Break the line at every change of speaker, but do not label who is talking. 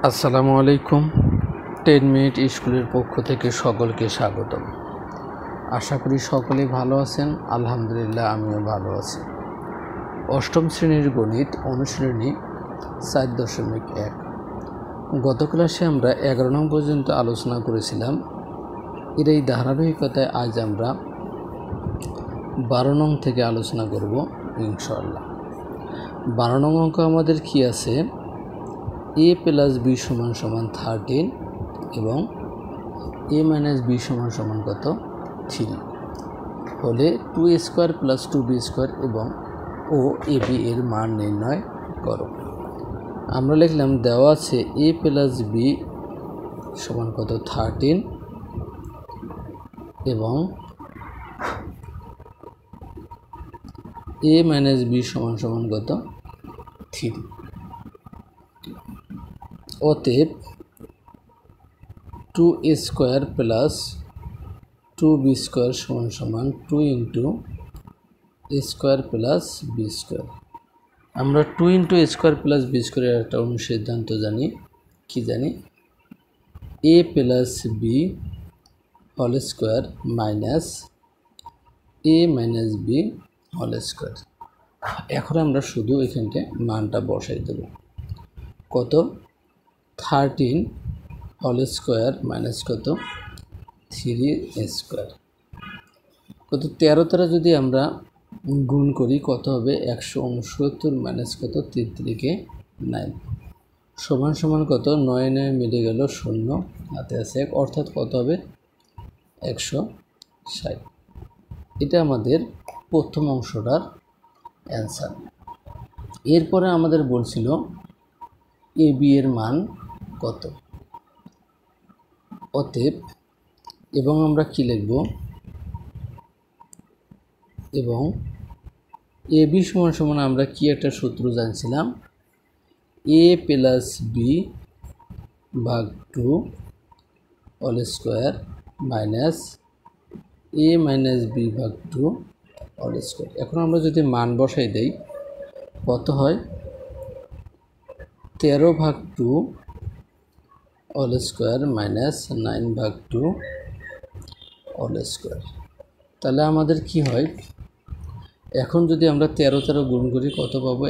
আসসালামু আলাইকুম। 10 মিনিট স্কুলের পক্ষ থেকে সকলকে স্বাগতম। আশা করি সকলেই ভালো আছেন। আলহামদুলিল্লাহ, আমিও ভালো আছি। অষ্টম শ্রেণীর গণিত অনুশ্রেণী 4.1। গত ক্লাসে আমরা 11 নং পর্যন্ত আলোচনা করেছিলাম। এর এই ধারাবাহিকতায় আজ আমরা 12 নং থেকে আলোচনা করব ইনশাআল্লাহ। 12 নং অঙ্ক আমাদের কি আছে? a প্লাস b সমান 13 এবং a মাইনাস b সমান কত? 3 হলে 2a square plus 2b square এবং ও ab এর মান নির্ণয় করো। আমরা লিখলাম দেওয়া আছে a প্লাস b সমান কত? 13 এবং a মাইনাস b সমান কত? 3। অতএব 2a square plus 2b square সমান 2 into a square plus b square. আমরা 2 into a square plus b স্কোয়ারের একটা অনুসিদ্ধান্ত জানি। কি জানি? a plus b whole square minus a minus b whole square. এখন আমরা শুধু এখানটা মানটা বসাই দেব। কত? 13 হোল স্কোয়ার মাইনাস কত? 3a square. কত? 13 দ্বারা যদি আমরা গুণ করি কত হবে? 169 মাইনাস কত? 33 9 সমান কত? 9 9 মিলে গেল 0, হাতে আছে 1, অর্থাৎ কত হবে? 160। এটা আমাদের প্রথম অংশটার অ্যান্সার। এরপরে আমাদের বলছিল এ বি এর মান কত। অতএব এবং আমরা কি লিখব? এবং এ বি সমান আমরা কি একটা সূত্র জানছিলাম? a প্লাস বি ভাগ 2 whole square minus a minus B ভাগ 2 হোল স্কোয়ার। এখন আমরা যদি মান বসাই দেই কত হয়? 13 ভাগ 2 হোল স্কোয়ার মাইনাস 9 ভাগ 2 হোল স্কোয়ার। তাহলে আমাদের কি হয়? এখন যদি আমরা 13 গুণ করি কত পাবো?